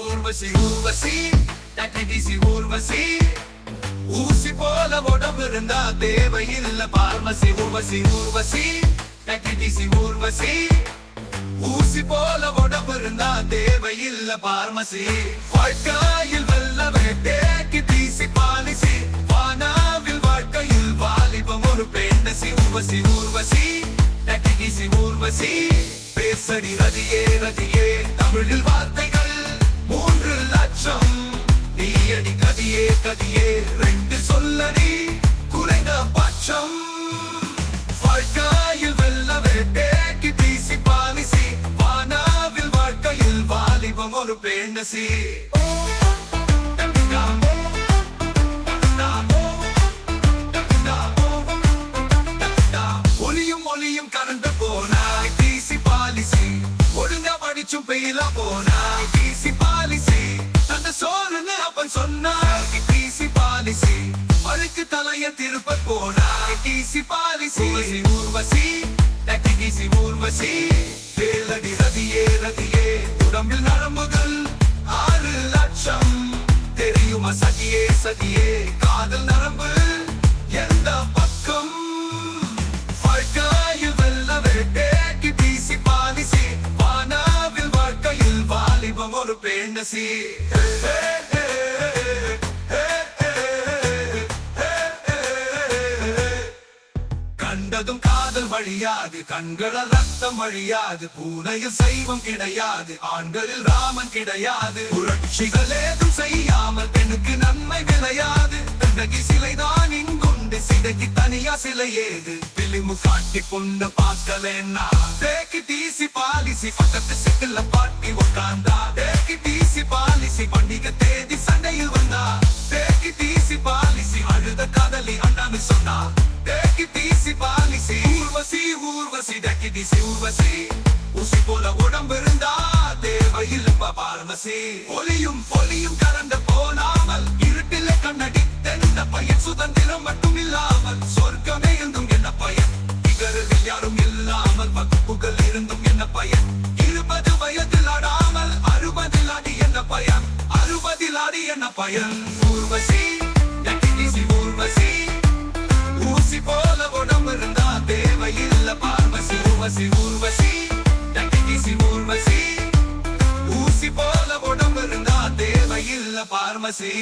ஊர்வசி ஊர்வசி டக்டிசி ஊர்வசி ஊசி போல உடம்பு இருந்தா தேவையில்லை பார்மசி ஊர்வசி ஊர்வசி டக்டிசி ஊர்வசி ஊசி போல உடம்பு இருந்தா தேவையில்லை பார்மசி வாழ்க்கையில் வெல்லவே தேக்கி தீசி பாலிசி வானாவில் வாழ்க்கையில் வாலிபம் ஒரு பெண்ணசி ஊர்வசி ஊர்வசி டக்டிசி ஊர்வசி பேசடி ரதியே ரதியே தமிழில் வார்த்தைகள் 3 லட்சம் நீ அடி கதியே கதியே 2 சொல்லடி குறைந்த பட்சம் வாழ்க்கையில் வெல்லவே தேக்கி தீசி பாலிசி வானாவில் வாழ்க்கையில் வாலிபம் ஒரு பெண்ணசி ஒளியும் ஒளியும் கறந்து போனாய் தீசி பாலிசி ஒழுங்கா படிச்சும் பெயிலா போனாய் தீசி பாலிசி அந்த சோழன்னு அப்பன் சொன்னாய் தீசி பாலிசி அழுக்கு தலைய திருப்ப போனாய் தீசி பாலிசி ஊர்வசி டக்டிசி ஊர்வசி வேலடி ரதியே ரதியே உடம்பில் நரம்புகள் 6 லட்சம் தெரியுமா சதியே சதியே காதல் நரம்பு எந்த பக்கம் வாழ்க்கையில் வெல்லவே தேக்கி தீசி பாலிசி வானாவில் வாழ்க்கையில் வாலிபம் ஒரு பெண்ணசி கண்டதும் காதல் வழியாது கண்களில் ரத்தம் வழியாது பூனையில் சைவம் கிடையாது ஆண்களில் ராமன் கிடையாது புரட்சிகள் ஏதும் செய்யாமல் பெண்ணுக்கு நன்மை விளையாது தண்டகி சிலைதான் இங்குண்டு சிதைக்கு தனியா சிலை ஏது பிலிமு காட்டி கொண்டு பார்க்கலன்னா தேக்கி தீசி பாலிசி பக்கத்து சிக்கல்ல பாட்டி உட்கார்ந்தா தேக்கி தீசி பாலிசி பண்டிகை தேதி சண்டையில் வந்தா தேக்கி தீசி பாலிசி அழுத காதலி அண்ணான்னு சொன்னா தேக்கி தீசி பாலிசி ஊர்வசி ஊர்வசி டக்டிசி ஊர்வசி ஊசி போல உடம்பு இருந்தா தேவையில்லை பார்மசி ஒளியும் பொலியும் கலந்து போனாமல் இருட்டில கண்ணடி தென்ன பையன் சுதந்திரம் மட்டும் இல்லாமல் சொர்க்கமே இருந்தும் என்ன பயன் இகரில் யாரும் இல்லாமல் வகுப்புகள் இருந்தும் என்ன பயன் 20 வயதில் ஆடாமல் 60 ஆடி என்ன பயன் 60 ஆடி என்ன பயன் ஊர்வசி டக்டிசி ஊர்வசி ஊசி போல உடம்பு இருந்தா தேவையில்லை பார்மசி ஊர்வசி ஊர்வசி டக்டிசி ஊர்வசி ஊசி போல உடம்பு இருந்தா தேவையில்லை பார்மசி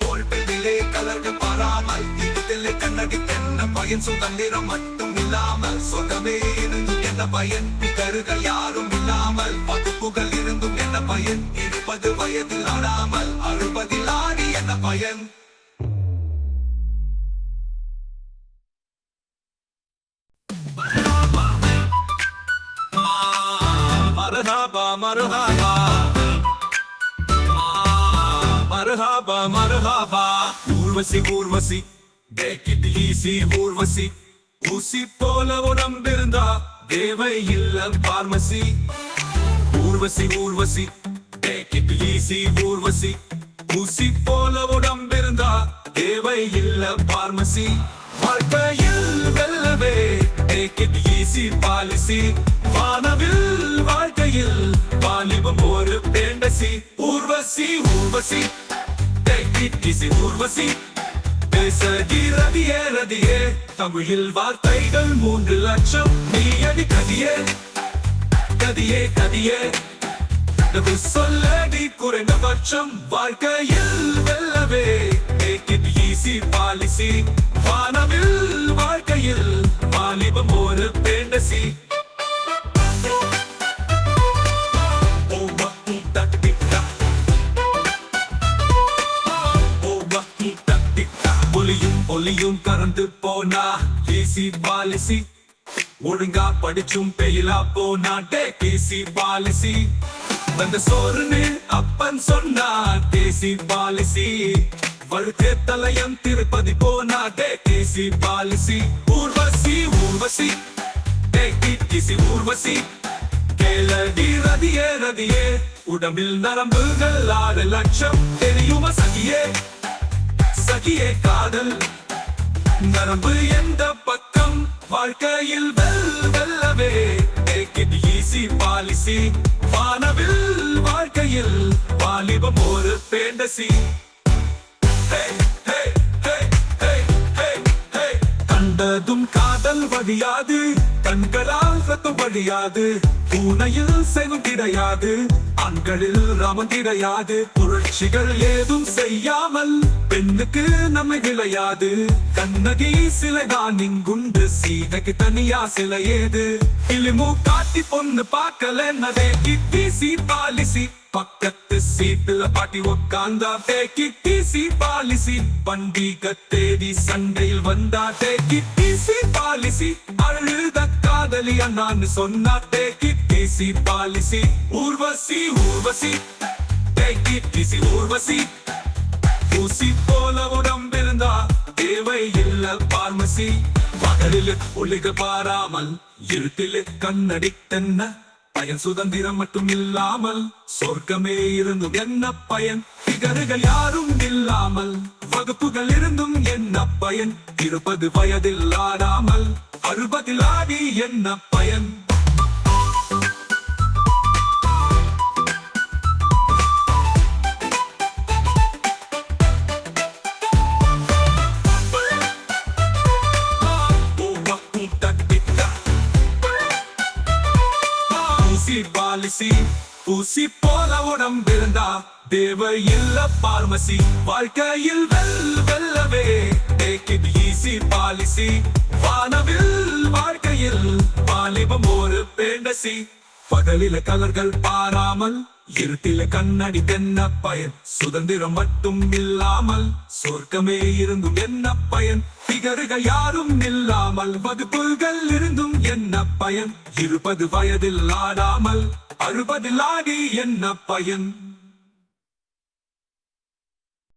தோல்பிலே கலர்க்கு பாராமல் இதுல கண்ணடி தென்ன பயன் சுதந்திரம் மட்டும் இல்லாமல் சொந்தமே இருந்தும் என்ன பயன் கருகள் யாரும் இல்லாமல் வகுப்புகள் இருந்தும் என்ன பயன் 20 வயதில் ஆடாமல் 60 ஆடி என்ன பயன் Marhaba, marhaba, marhaba, marhaba. Urvashi Urvashi டக்டிசி Urvashi ஊசி போல உடம்பிருந்தா தேவை இல்ல பார்மசி ஊர்வசி ஊர்வசி டக்டிசி ஊர்வசி ஊசி போல உடம்பிருந்தா தேவை இல்ல பார்மசி வாழ்க்கையில் வெல்லவே டக்டிசி பாலிசி வானவில் வாழ்க்கையில் வாலிபம் ஒரு பெண்ணசி ஊர்வசி ஊர்வசி டக்டிசி ஊர்வசி பேசடி ரதியே ரதியே தமிழில் வார்த்தைகள் 3 லட்சம் நீ அடி கதியே கதியே கதியே சொல்லடி குறைந்த பட்சம் வாழ்க்கையில் வெல்லவே டக்டிசி பாலிசி வானவில் வாழ்க்கையில் வாலிபம் ஒரு பெண்ணசி ஒளியும் கறந்து போனா தீசி பாலிசி ஒழுங்கா படிச்சும் பெயிலா போனா டக்டிசி பாலிசி அந்த சோறுன்னு அப்பன் சொன்னா தேசி பாலிசி வழுக்கே தலையம் திருப்பதி போனா டக்டிசி பாலிசி ஊர்வசி ஊர்வசி டக்டிசி ஊர்வசி கேளடி ரதியே ரதியே உடம்பில் நரம்புகள் 6 லட்சம் தெரியுமா சகியே சகியே காதல் நரம்பு எந்த பக்கம் வாழ்க்கையில் வெல்லவே take it easy பாலிசி வானவில் வாழ்க்கையில் வாலிபம் ஒரு பேண்டசி கண்டதும் காதல் வழியாது கண்களால் ரத்தம் வழியாது பூனையில் செய்வம் கிடையாது ஆண்களில் ராமன் கிடையாது புரட்சிகள் ஏதும் செய்யாமல் பெண்ணுக்கு நம்மை விளையாது கண்ணகி சிலைதான் இங்குண்டு சீதைக்கு தனியா சிலை ஏது இலிமு காட்டி பொண்ணு பார்க்கலன்னதே கிட்டி பாலிசி பக்கத்து சீட்டுல பாட்டி உட்கார்ந்தா கிட்டி பாலிசி பண்டிகை தேடி சண்டையில் வந்தா கிட்டி பாலிசி அழுத காதலியா நான் சொன்னா கிட்டி பாலிசி ஊர்வசி ஊர்வசி கிட்டி ஊர்வசி ஊசி போல உடம்பிருந்தா தேவை இல்ல பார்மசி பகலில் ஒளிக பாராமல் இருட்டில் கண்ணடி தென்ன பயன் சுதந்திரம் மட்டும் இல்லாமல் சொர்க்கமே இருந்தும் என்ன பயன் பிகர்கள் யாரும் இல்லாமல் வகுப்புகள் இருந்தும் என்ன பயன் 20 வயதில் ஆடாமல் 60 ஆடி என்ன பயன் பாலிசி ஊசி போல உடம்பிருந்தா தேவை இல்ல பார்மசி வாழ்க்கையில் வெல்லவே take it easy பாலிசி வானவில் வாழ்க்கையில் வாலிபம் ஒரு பேண்டசி பகலில கலர்கள் பாராமல் இருட்டில கண்ணடி தென்ன பயன் சுதந்திரம் மட்டும் இல்லாமல் சொர்க்கமே இருந்தும் என்ன பயன் பிகர்கள் யாரும் இல்லாமல் வகுப்புகள் இருந்தும் என்ன பயன் 20 வயதில் ஆடாமல் 60 ஆடி என்ன பயன்